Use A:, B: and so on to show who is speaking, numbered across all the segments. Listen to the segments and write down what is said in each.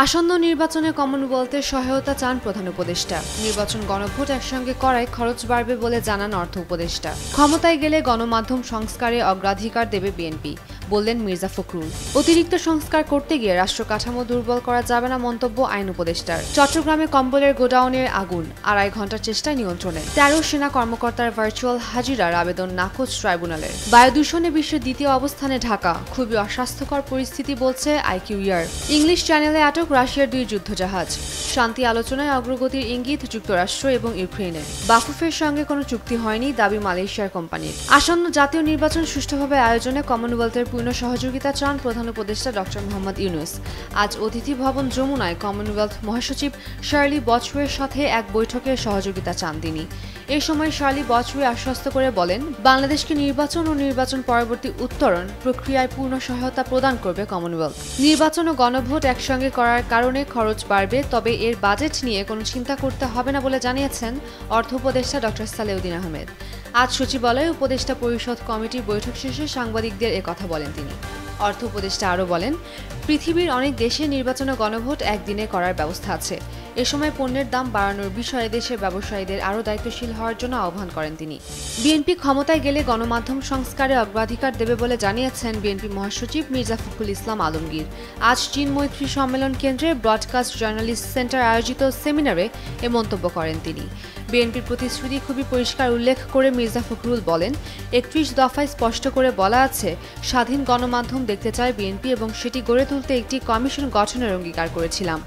A: আসন্ন নির্বাচনে কমনওয়েলথের সহায়তা চান প্রধান উপদেষ্টা। নির্বাচন গণভোট একসঙ্গে করায় খরচ বাড়বে বলে জানান অর্থ উপদেষ্টা। ক্ষমতায় গেলে গণমাধ্যম সংস্কারে অগ্রাধিকার দেবে বিএনপি, বললেন মির্জা ফখরুল। অতিরিক্ত সংস্কার করতে গিয়ে রাষ্ট্র কাঠামো দুর্বল করা যাবে না মন্তব্য আইন উপদেষ্টার। চট্টগ্রামে কম্বলের গোডাউনের আগুন 2.5 ঘন্টার চেষ্টায় নিয়ন্ত্রণে। 13 সেনা কর্মকর্তার ভার্চুয়াল হাজিরার আবেদন নাকচ ট্রাইব্যুনালের। বায়ু দূষণে বিশ্বের দ্বিতীয় অবস্থানে ঢাকা, খুবই অস্বাস্থ্যকর পরিস্থিতি বলছে IQER। ইংলিশ চ্যানেলে আটক রাশিয়ার 2 যুদ্ধজাহাজ। শান্তি আলোচনায় অগ্রগতির ইঙ্গিত যুক্তরাষ্ট্র এবং ইউক্রেনের। বাফুফের সঙ্গে কোনো চুক্তি হয়নি, দাবি মালয়েশিয়ার কোম্পানির। আসন্ন জাতীয় নির্বাচন সুষ্ঠুভাবে আয়োজনে কমনওয়েলথের পূর্ণ সহযোগিতা চান প্রধান উপদেষ্টা ডক্টর মোহাম্মদ ইউনূস। আজ অতিথি ভবন যমুনায় কমনওয়েলথ মহাসচিব শার্লি বচওয়ের সাথে এক বৈঠকে সহযোগিতা চান তিনি। এ সময় শার্লি বচওয়ে আশ্বস্ত করে বলেন, বাংলাদেশকে নির্বাচন ও নির্বাচন পরবর্তী উত্তরণ প্রক্রিয়ায় পূর্ণ সহায়তা প্রদান করবে কমনওয়েলথ। নির্বাচন ও গণভোট একসঙ্গে করার কারণে খরচ বাড়বে, তবে এর বাজেট নিয়ে কোনো চিন্তা করতে হবে না বলে জানিয়েছেন অর্থ উপদেষ্টা ডক্টর সালেউদ্দিন আহমেদ। আজ সচিবালয়ে উপদেষ্টা পরিষদ কমিটির বৈঠক শেষে সাংবাদিকদের কথা বলেন তিনি। অর্থ উপদেষ্টা আরও বলেন, পৃথিবীর অনেক দেশে নির্বাচন ও গণভোট একদিনে করার ব্যবস্থা আছে। এ সময় পণ্যের দাম বাড়ানোর বিষয়ে দেশের ব্যবসায়ীদের আরও দায়িত্বশীল হওয়ার জন্য আহ্বান করেন তিনি। বিএনপি ক্ষমতায় গেলে গণমাধ্যম সংস্কারে অগ্রাধিকার দেবে বলে জানিয়েছেন বিএনপি মহাসচিব মির্জা ফখরুল ইসলাম আলমগীর। আজ চীন মৈত্রী সম্মেলন কেন্দ্রে ব্রডকাস্ট জার্নালিস্ট সেন্টার আয়োজিত সেমিনারে এ মন্তব্য করেন তিনি। বিএনপির প্রতিশ্রুতি খুবই পরিষ্কার উল্লেখ করে মির্জা ফখরুল বলেন, 31 দফায় স্পষ্ট করে বলা আছে, স্বাধীন গণমাধ্যম দেখতে চায় বিএনপি এবং সেটি গড়ে তুলতে একটি কমিশন গঠনের অঙ্গীকার করেছিলাম।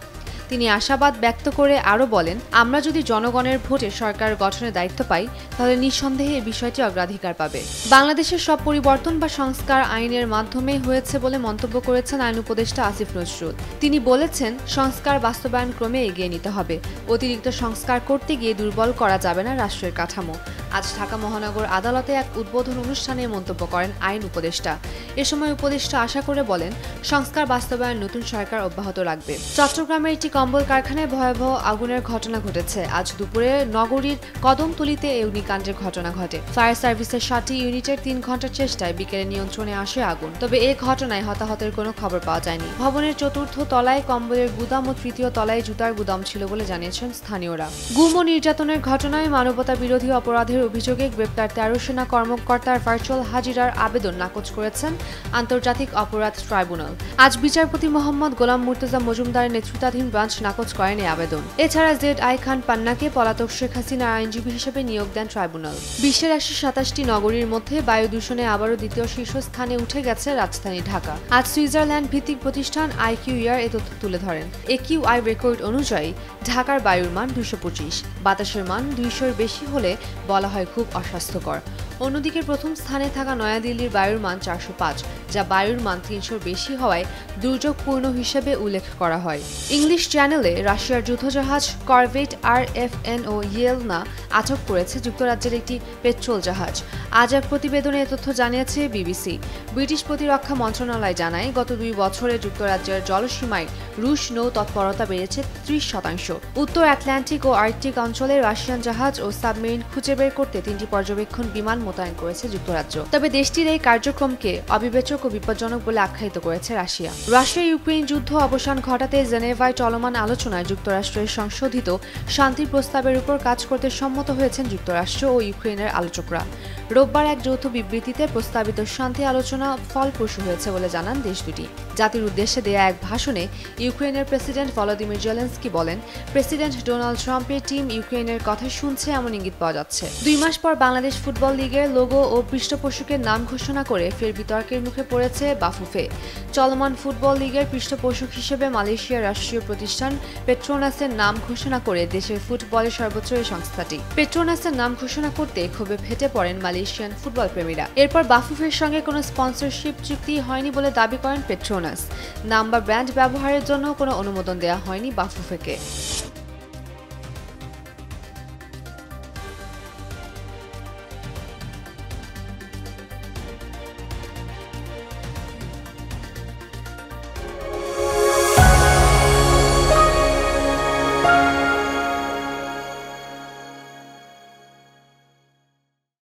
A: তিনি আশাবাদ ব্যক্ত করে আরও বলেন, আমরা যদি জনগণের ভোটে সরকার গঠনের দায়িত্ব পাই, তাহলে নিঃসন্দেহে এই বিষয়টি অগ্রাধিকার পাবে। বাংলাদেশের সব পরিবর্তন বা সংস্কার আইনের মাধ্যমেই হয়েছে বলে মন্তব্য করেছেন আইন উপদেষ্টা আসিফ নজরুল। তিনি বলেছেন, সংস্কার বাস্তবায়ন ক্রমে এগিয়ে নিতে হবে। অতিরিক্ত সংস্কার করতে গিয়ে দুর্বল করা যাবে না রাষ্ট্রের কাঠামো। আজ ঢাকা মহানগর আদালতে এক উদ্বোধন অনুষ্ঠানে মন্তব্য করেন আইন উপদেষ্টা। এ সময় উপদেষ্টা আশা করে বলেন, সংস্কার বাস্তবায়ন নতুন সরকার অব্যাহত রাখবে। চট্টগ্রামের একটি কম্বল কারখানায় ভয়াবহ আগুনের ঘটনা ঘটেছে। আজ দুপুরে নগরীর কদমতলীতে এই অগ্নিকাণ্ডের ঘটনা ঘটে। ফায়ার সার্ভিসের 7টি ইউনিটের 3 ঘন্টার চেষ্টায় বিকেলে নিয়ন্ত্রণে আসে আগুন। তবে এই ঘটনায় হতাহতের কোনো খবর পাওয়া যায়নি। ভবনের 4র্থ তলায় কম্বলের গুদাম ও 3য় তলায় জুতার গুদাম ছিল বলে জানিয়েছেন স্থানীয়রা। গুম ও নির্যাতনের ঘটনায় মানবতা বিরোধী অপরাধের অভিযোগে গ্রেপ্তার 13 সেনা কর্মকর্তার ভার্চুয়াল হাজিরার আবেদন নাকচ করেছেন আন্তর্জাতিক অপরাধ ট্রাইব্যুনাল। আজ বিচারপতি মোহাম্মদ গোলাম মুর্তজা মজুমদারের নেতৃত্বাধীন ব্রাঞ্চ নাকচ করেন এই আবেদন। এছাড়া ZI খান পান্নাকে পলাতক শেখ হাসিনার আইনজীবী হিসেবে নিয়োগ দেন ট্রাইব্যুনাল। বিশ্বের 127টি নগরীর মধ্যে বায়ু দূষণে আবারও দ্বিতীয় শীর্ষস্থানে উঠে গেছে রাজধানী ঢাকা। আজ সুইজারল্যান্ড ভিত্তিক প্রতিষ্ঠান IQER এ তথ্য তুলে ধরেন। AQI রেকর্ড অনুযায়ী ঢাকার বায়ুর মান 225, বাতাসের মান 200-এর বেশি হলে বলা হয় খুব অস্বাস্থ্যকর। অন্যদিকে প্রথম স্থানে থাকা নয়াদিল্লির বায়ুর মান 405, যা বায়ুর মান 300-র বেশি হওয়ায় দুর্যোগপূর্ণ হিসেবে উল্লেখ করা হয়। ইংলিশ চ্যানেলে রাশিয়ার যুদ্ধজাহাজ করভেট RFN ও ইয়েলনা আটক করেছে যুক্তরাজ্যের একটি পেট্রোল জাহাজ। আজ এক প্রতিবেদনে এ তথ্য জানিয়েছে BBC। ব্রিটিশ প্রতিরক্ষা মন্ত্রণালয় জানায়, গত 2 বছরে যুক্তরাজ্যের জলসীমায় রুশ নৌ তৎপরতা বেড়েছে 30%। উত্তর আটলান্টিক ও আর্কটিক অঞ্চলে রাশিয়ান জাহাজ ও সাবমেরিন খুঁজে বের করতে 3টি পর্যবেক্ষণ বিমান মোতায়েন করেছে যুক্তরাজ্য। তবে দেশটির এই কার্যক্রমকে অবিবেচক ও বিপজ্জনক বলে আখ্যায়িত করেছে রাশিয়া। রাশিয়া ইউক্রেন যুদ্ধ অবসান ঘটাতে জেনেভায় চলমান আলোচনায় যুক্তরাষ্ট্রের সংশোধিত শান্তির প্রস্তাবের উপর কাজ করতে সম্মত হয়েছেন যুক্তরাষ্ট্র ও ইউক্রেনের আলোচকরা। রোববার এক যৌথ বিবৃতিতে প্রস্তাবিত শান্তি আলোচনা ফলপ্রসূ হয়েছে বলে জানান দেশ দুটি। জাতির উদ্দেশ্যে দেয়া এক ভাষণে ইউক্রেনের প্রেসিডেন্ট ভলোদিমির জেলেনস্কি বলেন, প্রেসিডেন্ট ডোনাল্ড ট্রাম্পের টিম ইউক্রেনের কথা শুনছে এমন ইঙ্গিত পাওয়া যাচ্ছে। 2 মাস পর বাংলাদেশ ফুটবল লিগের লোগো ও পৃষ্ঠপোষকের নাম ঘোষণা করে ফের বিতর্কের মুখে পড়েছে বাফুফে। চলমান ফুটবল লিগের পৃষ্ঠপোষক হিসেবে মালয়েশিয়ার রাষ্ট্রীয় প্রতিষ্ঠান পেট্রোনাসের নাম ঘোষণা করে দেশের ফুটবলের সর্বোচ্চ এই সংস্থাটি। পেট্রোনাসের নাম ঘোষণা করতে ক্ষোভে ফেটে পড়েন মালয়েশিয়ান ফুটবল প্রেমীরা। এরপর বাফুফের সঙ্গে কোনো স্পন্সরশিপ চুক্তি হয়নি বলে দাবি করেন পেট্রোনাস। নাম বা ব্র্যান্ড ব্যবহারের জন্য কোনো অনুমোদন দেওয়া হয়নি বাফুফেকে।